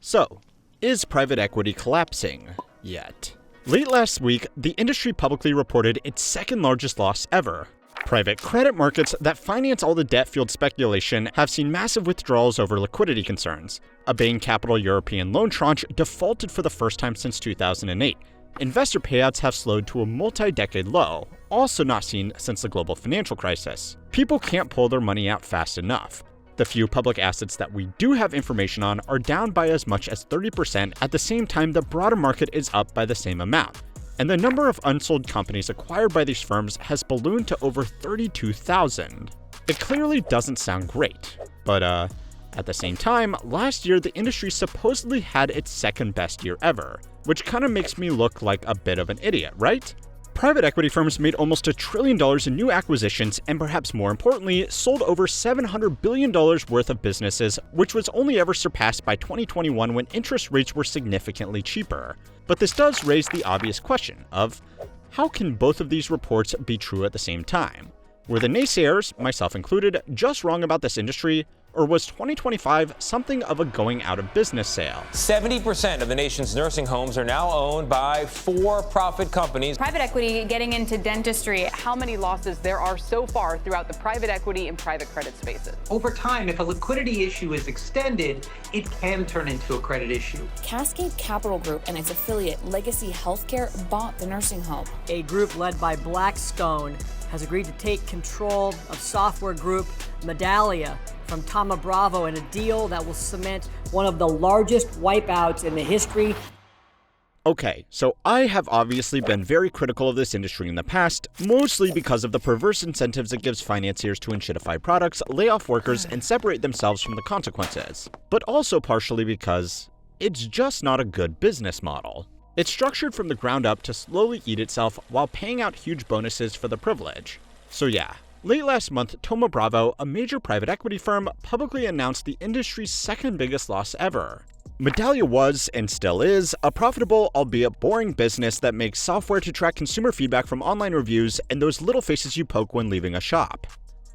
So, is private equity collapsing yet? Late last week, the industry publicly reported its second largest loss ever. Private credit markets that finance all the debt-fueled speculation have seen massive withdrawals over liquidity concerns. A Bain Capital European loan tranche defaulted for the first time since 2008. Investor payouts have slowed to a multi-decade low, also not seen since the global financial crisis. People can't pull their money out fast enough. The few public assets that we do have information on are down by as much as 30%, at the same time the broader market is up by the same amount. And the number of unsold companies acquired by these firms has ballooned to over 32,000. It clearly doesn't sound great, but at the same time, last year the industry supposedly had its second best year ever, which kind of makes me look like a bit of an idiot, right? Private equity firms made almost $1 trillion in new acquisitions and, perhaps more importantly, sold over $700 billion worth of businesses, which was only ever surpassed by 2021 when interest rates were significantly cheaper. But this does raise the obvious question of, how can both of these reports be true at the same time? Were the naysayers, myself included, just wrong about this industry? Or was 2025 something of a going out of business sale? 70% of the nation's nursing homes are now owned by for-profit companies. Private equity getting into dentistry. How many losses there are so far throughout the private equity and private credit spaces. Over time, if a liquidity issue is extended, it can turn into a credit issue. Cascade Capital Group and its affiliate Legacy Healthcare bought the nursing home. A group led by Blackstone has agreed to take control of software group Medallia from Thoma Bravo in a deal that will cement one of the largest wipeouts in the history. Okay, so I have obviously been very critical of this industry in the past, mostly because of the perverse incentives it gives financiers to enshittify products, lay off workers, and separate themselves from the consequences. But also partially because it's just not a good business model. It's structured from the ground up to slowly eat itself while paying out huge bonuses for the privilege. So yeah. Late last month, Thoma Bravo, a major private equity firm, publicly announced the industry's second biggest loss ever. Medallia was, and still is, a profitable, albeit boring business that makes software to track consumer feedback from online reviews and those little faces you poke when leaving a shop.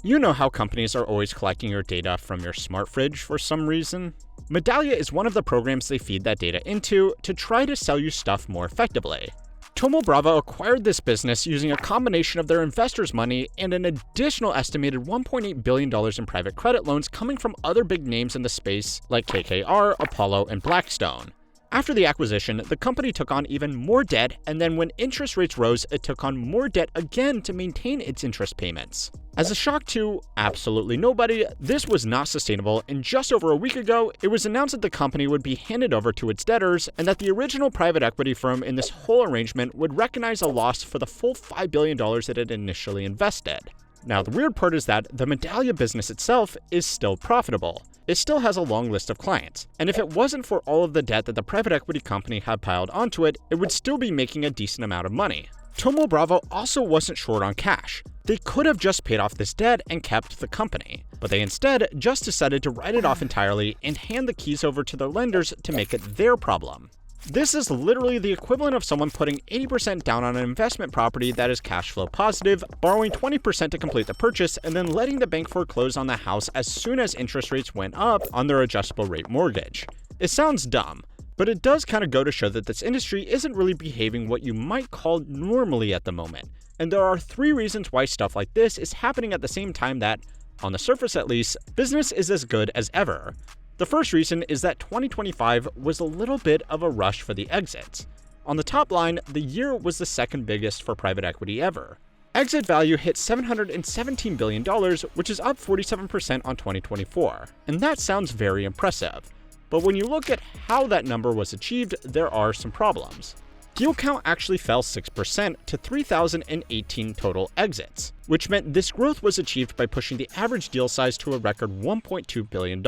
You know how companies are always collecting your data from your smart fridge for some reason? Medallia is one of the programs they feed that data into to try to sell you stuff more effectively. Thoma Bravo acquired this business using a combination of their investors' money and an additional estimated $1.8 billion in private credit loans coming from other big names in the space like KKR, Apollo, and Blackstone. After the acquisition, the company took on even more debt, and then when interest rates rose, it took on more debt again to maintain its interest payments. As a shock to absolutely nobody, this was not sustainable, and just over a week ago, it was announced that the company would be handed over to its debtors, and that the original private equity firm in this whole arrangement would recognize a loss for the full $5 billion it had initially invested. Now, the weird part is that the Medallia business itself is still profitable. It still has a long list of clients, and if it wasn't for all of the debt that the private equity company had piled onto it, it would still be making a decent amount of money. Thoma Bravo also wasn't short on cash. They could have just paid off this debt and kept the company, but they instead just decided to write it off entirely and hand the keys over to their lenders to make it their problem. This is literally the equivalent of someone putting 80% down on an investment property that is cash flow positive, borrowing 20% to complete the purchase, and then letting the bank foreclose on the house as soon as interest rates went up on their adjustable rate mortgage. It sounds dumb, but it does kind of go to show that this industry isn't really behaving what you might call normally at the moment. And there are 3 reasons why stuff like this is happening at the same time that, on the surface at least, business is as good as ever. The first reason is that 2025 was a little bit of a rush for the exits. On the top line, the year was the second biggest for private equity ever. Exit value hit $717 billion, which is up 47% on 2024. And that sounds very impressive. But when you look at how that number was achieved, there are some problems. Deal count actually fell 6% to 3,018 total exits, which meant this growth was achieved by pushing the average deal size to a record $1.2 billion.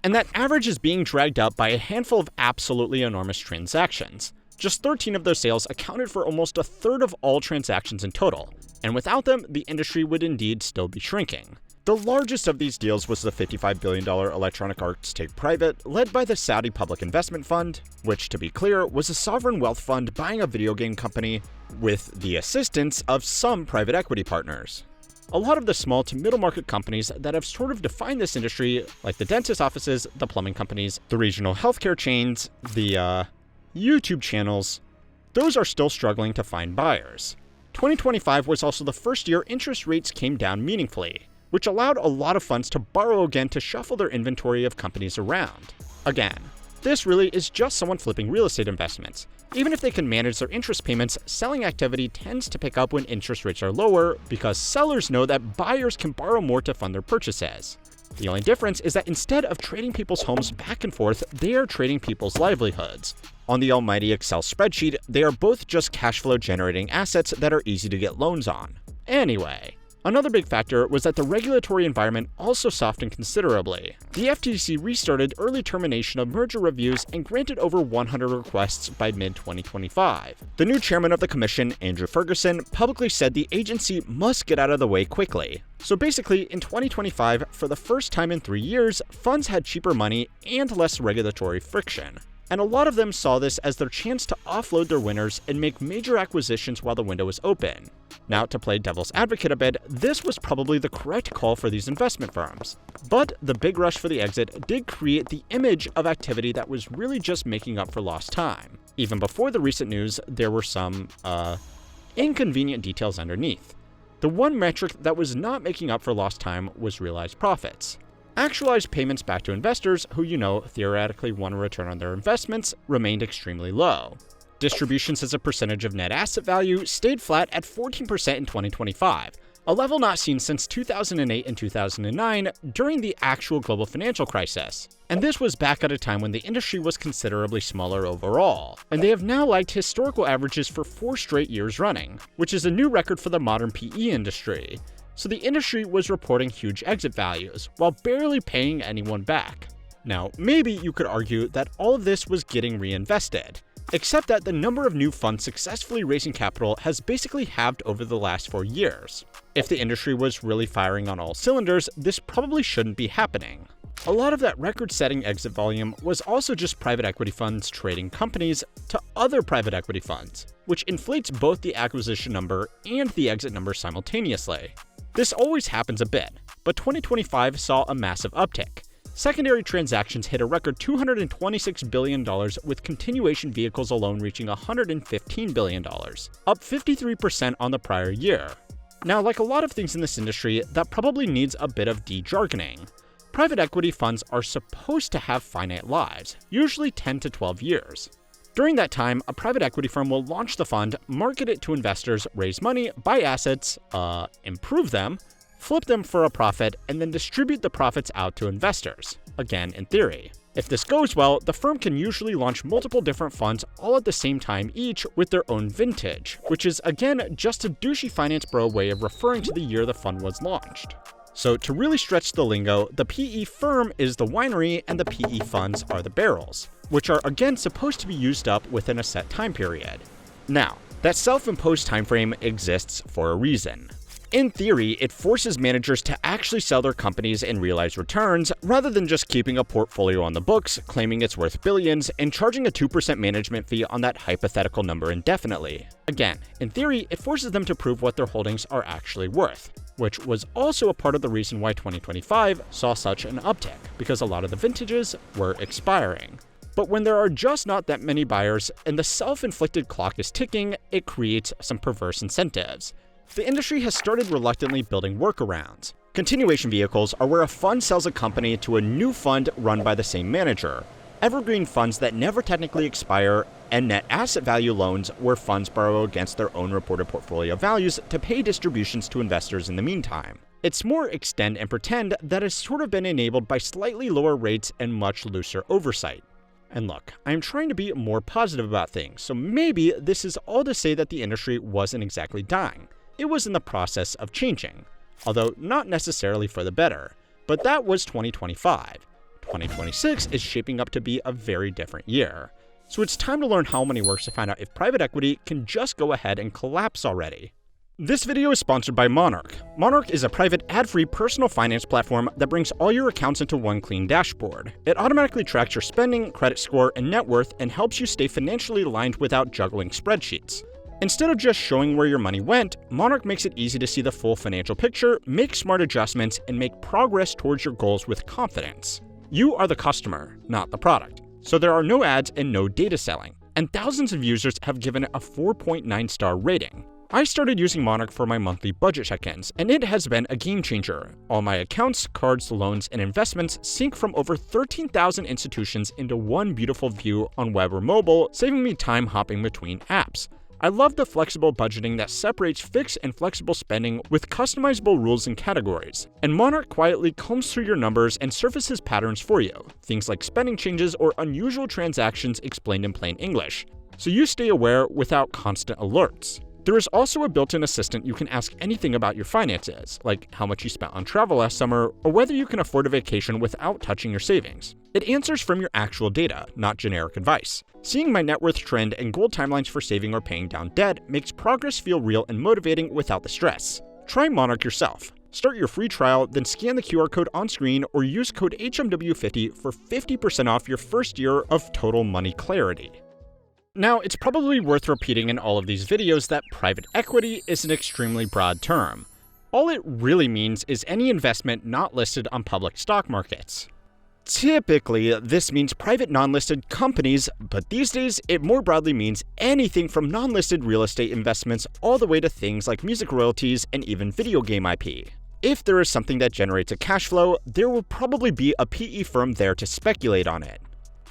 And that average is being dragged up by a handful of absolutely enormous transactions. Just 13 of those sales accounted for almost a third of all transactions in total, and without them, the industry would indeed still be shrinking. The largest of these deals was the $55 billion Electronic Arts take private, led by the Saudi Public Investment Fund, which, to be clear, was a sovereign wealth fund buying a video game company with the assistance of some private equity partners. a lot of the small to middle market companies that have sort of defined this industry, like the dentist offices, the plumbing companies, the regional healthcare chains, the YouTube channels, those are still struggling to find buyers. 2025 was also the first year interest rates came down meaningfully, which allowed a lot of funds to borrow again to shuffle their inventory of companies around. Again, this really is just someone flipping real estate investments. Even if they can manage their interest payments, selling activity tends to pick up when interest rates are lower because sellers know that buyers can borrow more to fund their purchases. The only difference is that instead of trading people's homes back and forth, they are trading people's livelihoods. On the almighty Excel spreadsheet, they are both just cash flow generating assets that are easy to get loans on. Anyway, another big factor was that the regulatory environment also softened considerably. The FTC restarted early termination of merger reviews and granted over 100 requests by mid-2025. The new chairman of the commission, Andrew Ferguson, publicly said the agency must get out of the way quickly. So basically, in 2025, for the first time in 3 years, funds had cheaper money and less regulatory friction. And a lot of them saw this as their chance to offload their winners and make major acquisitions while the window was open. Now, to play devil's advocate a bit, this was probably the correct call for these investment firms. But the big rush for the exit did create the image of activity that was really just making up for lost time. Even before the recent news, there were some, inconvenient details underneath. The one metric that was not making up for lost time was realized profits. Actualized payments back to investors who, theoretically want a return on their investments, remained extremely low. Distributions as a percentage of net asset value stayed flat at 14% in 2025, a level not seen since 2008 and 2009 during the actual global financial crisis. And this was back at a time when the industry was considerably smaller overall, and they have now lagged historical averages for 4 straight years running, which is a new record for the modern PE industry. So the industry was reporting huge exit values, while barely paying anyone back. Now, maybe you could argue that all of this was getting reinvested, except that the number of new funds successfully raising capital has basically halved over the last 4 years. If the industry was really firing on all cylinders, this probably shouldn't be happening. A lot of that record-setting exit volume was also just private equity funds trading companies to other private equity funds, which inflates both the acquisition number and the exit number simultaneously. This always happens a bit, but 2025 saw a massive uptick. Secondary transactions hit a record $226 billion, with continuation vehicles alone reaching $115 billion, up 53% on the prior year. Now, like a lot of things in this industry, that probably needs a bit of de-jargoning. Private equity funds are supposed to have finite lives, usually 10 to 12 years. During that time, a private equity firm will launch the fund, market it to investors, raise money, buy assets, improve them, flip them for a profit, and then distribute the profits out to investors. Again, in theory. If this goes well, the firm can usually launch multiple different funds all at the same time each with their own vintage, which is again just a douchey finance bro way of referring to the year the fund was launched. So to really stretch the lingo, the PE firm is the winery and the PE funds are the barrels, which are again supposed to be used up within a set time period. Now, that self-imposed time frame exists for a reason. In theory, it forces managers to actually sell their companies and realize returns, rather than just keeping a portfolio on the books, claiming it's worth billions, and charging a 2% management fee on that hypothetical number indefinitely. Again, in theory, it forces them to prove what their holdings are actually worth, which was also a part of the reason why 2025 saw such an uptick, because a lot of the vintages were expiring. But when there are just not that many buyers and the self-inflicted clock is ticking, it creates some perverse incentives. The industry has started reluctantly building workarounds. Continuation vehicles are where a fund sells a company to a new fund run by the same manager. Evergreen funds that never technically expire, and net asset value loans where funds borrow against their own reported portfolio values to pay distributions to investors in the meantime. It's more extend and pretend that has sort of been enabled by slightly lower rates and much looser oversight. And look, I'm trying to be more positive about things, so maybe this is all to say that the industry wasn't exactly dying. It was in the process of changing, although not necessarily for the better. But that was 2025. 2026 is shaping up to be a very different year. So it's time to learn how money works to find out if private equity can just go ahead and collapse already. This video is sponsored by Monarch. Monarch is a private, ad-free personal finance platform that brings all your accounts into one clean dashboard. It automatically tracks your spending, credit score, and net worth and helps you stay financially aligned without juggling spreadsheets. Instead of just showing where your money went, Monarch makes it easy to see the full financial picture, make smart adjustments, and make progress towards your goals with confidence. You are the customer, not the product. So there are no ads and no data selling, and thousands of users have given it a 4.9-star rating. I started using Monarch for my monthly budget check-ins, and it has been a game changer. All my accounts, cards, loans, and investments sync from over 13,000 institutions into one beautiful view on web or mobile, saving me time hopping between apps. I love the flexible budgeting that separates fixed and flexible spending with customizable rules and categories. And Monarch quietly combs through your numbers and surfaces patterns for you, things like spending changes or unusual transactions explained in plain English, so you stay aware without constant alerts. There is also a built-in assistant you can ask anything about your finances, like how much you spent on travel last summer, or whether you can afford a vacation without touching your savings. It answers from your actual data, not generic advice. Seeing my net worth trend and goal timelines for saving or paying down debt makes progress feel real and motivating without the stress. Try Monarch yourself. Start your free trial, then scan the QR code on screen or use code HMW50 for 50% off your first year of total money clarity. Now, it's probably worth repeating in all of these videos that private equity is an extremely broad term. All it really means is any investment not listed on public stock markets. Typically, this means private non-listed companies, but these days it more broadly means anything from non-listed real estate investments all the way to things like music royalties and even video game IP. If there is something that generates a cash flow, there will probably be a PE firm there to speculate on it.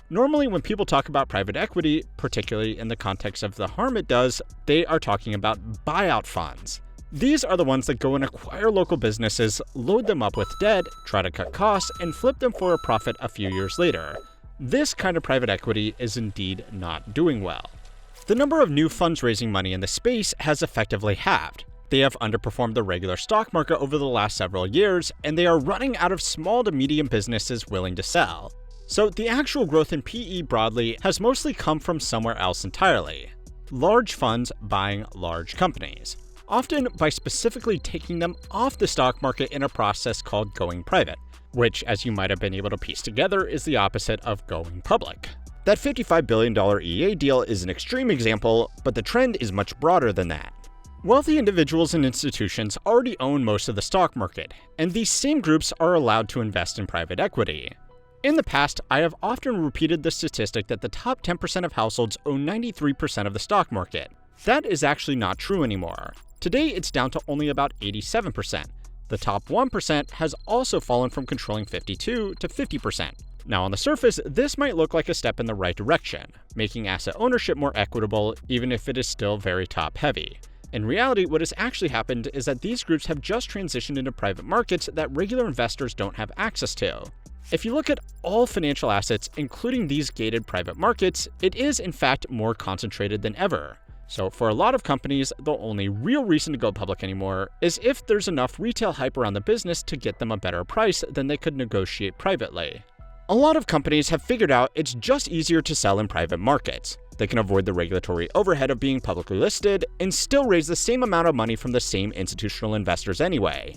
Normally, when people talk about private equity, particularly in the context of the harm it does, they are talking about buyout funds. These are the ones that go and acquire local businesses, load them up with debt, try to cut costs, and flip them for a profit a few years later. This kind of private equity is indeed not doing well. The number of new funds raising money in the space has effectively halved. They have underperformed the regular stock market over the last several years, and they are running out of small to medium businesses willing to sell. So the actual growth in PE broadly has mostly come from somewhere else entirely. Large funds buying large companies, often by specifically taking them off the stock market in a process called going private, which, as you might have been able to piece together, is the opposite of going public. That $55 billion EA deal is an extreme example, but the trend is much broader than that. Wealthy individuals and institutions already own most of the stock market, and these same groups are allowed to invest in private equity. In the past, I have often repeated the statistic that the top 10% of households own 93% of the stock market. That is actually not true anymore. Today, it's down to only about 87%. The top 1% has also fallen from controlling 52 to 50%. Now, on the surface, this might look like a step in the right direction, making asset ownership more equitable, even if it is still very top-heavy. In reality, what has actually happened is that these groups have just transitioned into private markets that regular investors don't have access to. If you look at all financial assets, including these gated private markets, it is in fact more concentrated than ever. So for a lot of companies, the only real reason to go public anymore is if there's enough retail hype around the business to get them a better price than they could negotiate privately. A lot of companies have figured out it's just easier to sell in private markets. They can avoid the regulatory overhead of being publicly listed and still raise the same amount of money from the same institutional investors anyway.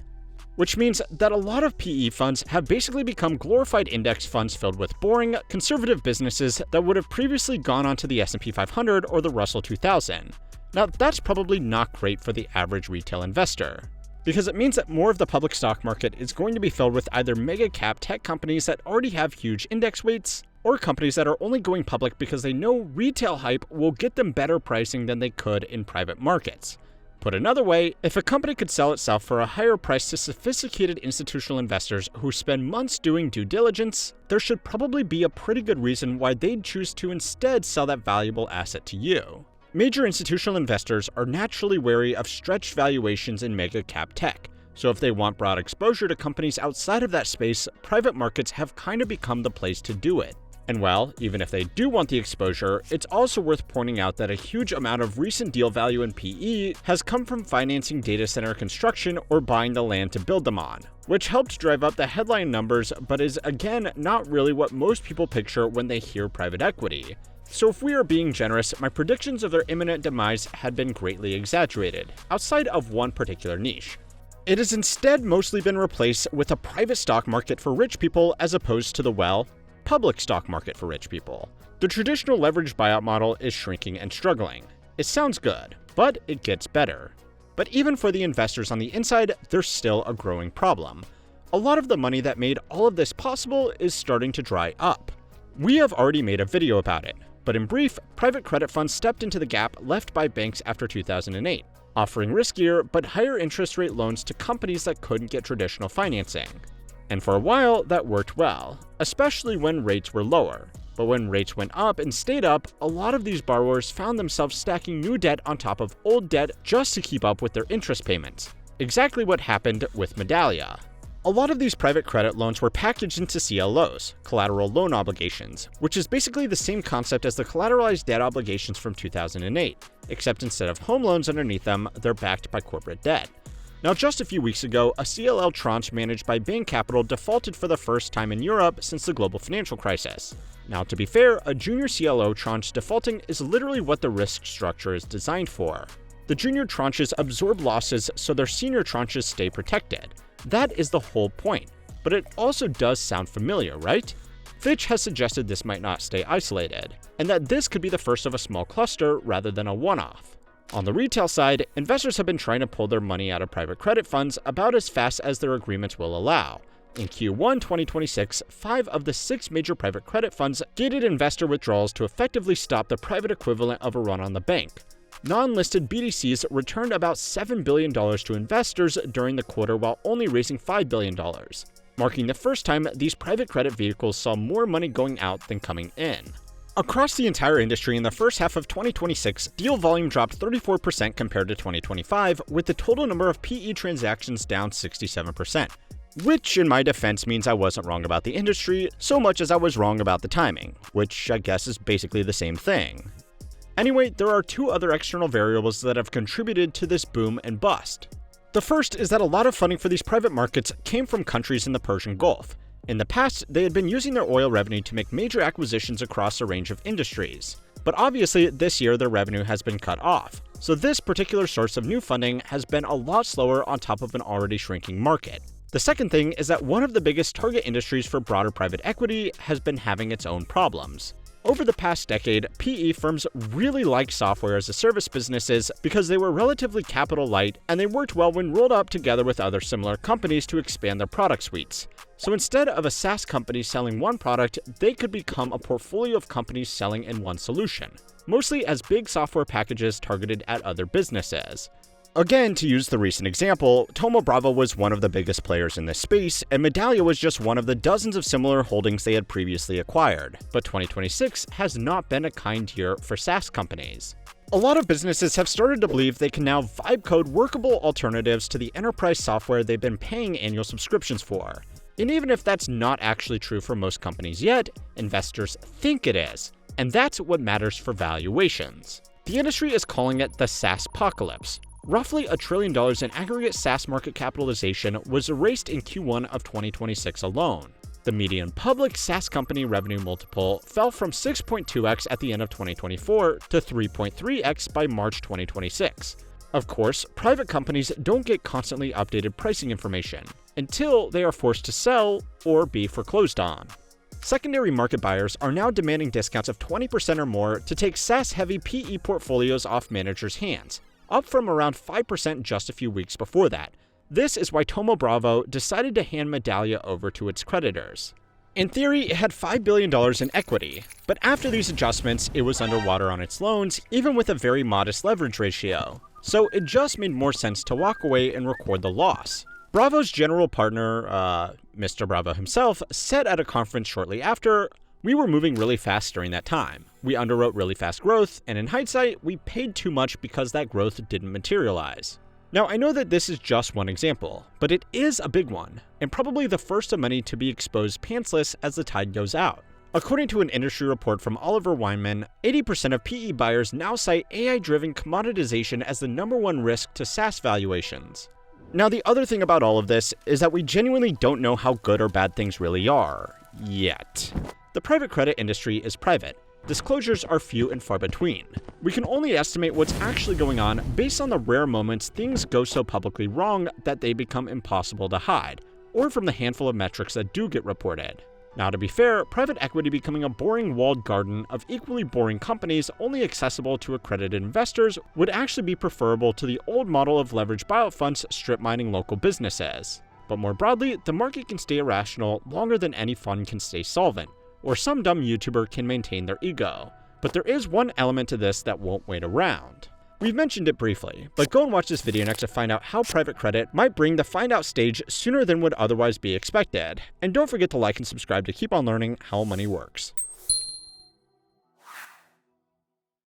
Which means that a lot of PE funds have basically become glorified index funds filled with boring, conservative businesses that would have previously gone onto the S&P 500 or the Russell 2000. Now, that's probably not great for the average retail investor, because it means that more of the public stock market is going to be filled with either mega-cap tech companies that already have huge index weights, or companies that are only going public because they know retail hype will get them better pricing than they could in private markets. Put another way, if a company could sell itself for a higher price to sophisticated institutional investors who spend months doing due diligence, there should probably be a pretty good reason why they'd choose to instead sell that valuable asset to you. Major institutional investors are naturally wary of stretched valuations in mega-cap tech, so if they want broad exposure to companies outside of that space, private markets have kind of become the place to do it. And well, even if they do want the exposure, it's also worth pointing out that a huge amount of recent deal value in PE has come from financing data center construction or buying the land to build them on, which helped drive up the headline numbers but is again not really what most people picture when they hear private equity. So if we are being generous, my predictions of their imminent demise had been greatly exaggerated, outside of one particular niche. It has instead mostly been replaced with a private stock market for rich people as opposed to the, well, public stock market for rich people. The traditional leveraged buyout model is shrinking and struggling. It sounds good, but it gets better. But even for the investors on the inside, there's still a growing problem. A lot of the money that made all of this possible is starting to dry up. We have already made a video about it, but in brief, private credit funds stepped into the gap left by banks after 2008, offering riskier but higher interest rate loans to companies that couldn't get traditional financing. And for a while, that worked well, especially when rates were lower. But when rates went up and stayed up, a lot of these borrowers found themselves stacking new debt on top of old debt just to keep up with their interest payments. Exactly what happened with Medallia. A lot of these private credit loans were packaged into CLOs, collateral loan obligations, which is basically the same concept as the collateralized debt obligations from 2008, except instead of home loans underneath them, they're backed by corporate debt. Now, just a few weeks ago, a CLL tranche managed by Bain Capital defaulted for the first time in Europe since the global financial crisis. Now, to be fair, a junior CLO tranche defaulting is literally what the risk structure is designed for. The junior tranches absorb losses so their senior tranches stay protected. That is the whole point, but it also does sound familiar, right? Fitch has suggested this might not stay isolated, and that this could be the first of a small cluster rather than a one-off. On the retail side, investors have been trying to pull their money out of private credit funds about as fast as their agreements will allow. In Q1 2026, 5 of the 6 major private credit funds gated investor withdrawals to effectively stop the private equivalent of a run on the bank. Non-listed BDCs returned about $7 billion to investors during the quarter while only raising $5 billion, marking the first time these private credit vehicles saw more money going out than coming in. Across the entire industry in the first half of 2026, deal volume dropped 34% compared to 2025, with the total number of PE transactions down 67%. Which, in my defense, means I wasn't wrong about the industry so much as I was wrong about the timing, which I guess is basically the same thing. Anyway, there are 2 other external variables that have contributed to this boom and bust. The first is that a lot of funding for these private markets came from countries in the Persian Gulf. In the past, they had been using their oil revenue to make major acquisitions across a range of industries. But obviously, this year their revenue has been cut off. So this particular source of new funding has been a lot slower on top of an already shrinking market. The second thing is that one of the biggest target industries for broader private equity has been having its own problems. Over the past decade, PE firms really liked software as a service businesses because they were relatively capital light and they worked well when rolled up together with other similar companies to expand their product suites. So instead of a SaaS company selling one product, they could become a portfolio of companies selling in one solution, mostly as big software packages targeted at other businesses. Again, to use the recent example, Thoma Bravo was one of the biggest players in this space, and Medallia was just one of the dozens of similar holdings they had previously acquired. But 2026 has not been a kind year for SaaS companies. A lot of businesses have started to believe they can now vibe code workable alternatives to the enterprise software they've been paying annual subscriptions for. And even if that's not actually true for most companies yet, investors think it is, and that's what matters for valuations. The industry is calling it the SaaSpocalypse. Roughly $1 trillion in aggregate SaaS market capitalization was erased in Q1 of 2026 alone. The median public SaaS company revenue multiple fell from 6.2x at the end of 2024 to 3.3x by March 2026. Of course, private companies don't get constantly updated pricing information until they are forced to sell or be foreclosed on. Secondary market buyers are now demanding discounts of 20% or more to take SaaS-heavy PE portfolios off managers' hands, up from around 5% just a few weeks before that. This is why Thoma Bravo decided to hand Medallia over to its creditors. In theory, it had $5 billion in equity, but after these adjustments, it was underwater on its loans, even with a very modest leverage ratio. So it just made more sense to walk away and record the loss. Bravo's general partner, Mr. Bravo himself, said at a conference shortly after, "We were moving really fast during that time. We underwrote really fast growth, and in hindsight, we paid too much because that growth didn't materialize." Now, I know that this is just one example, but it is a big one, and probably the first of many to be exposed pantsless as the tide goes out. According to an industry report from Oliver Wyman, 80% of PE buyers now cite AI-driven commoditization as the #1 risk to SaaS valuations. Now, the other thing about all of this is that we genuinely don't know how good or bad things really are. Yet. The private credit industry is private. Disclosures are few and far between. We can only estimate what's actually going on based on the rare moments things go so publicly wrong that they become impossible to hide, or from the handful of metrics that do get reported. Now, to be fair, private equity becoming a boring walled garden of equally boring companies only accessible to accredited investors would actually be preferable to the old model of leveraged buyout funds strip mining local businesses. But more broadly, the market can stay irrational longer than any fund can stay solvent, or some dumb YouTuber can maintain their ego. But there is one element to this that won't wait around. We've mentioned it briefly, but go and watch this video next to find out how private credit might bring the find out stage sooner than would otherwise be expected. And don't forget to like and subscribe to keep on learning how money works.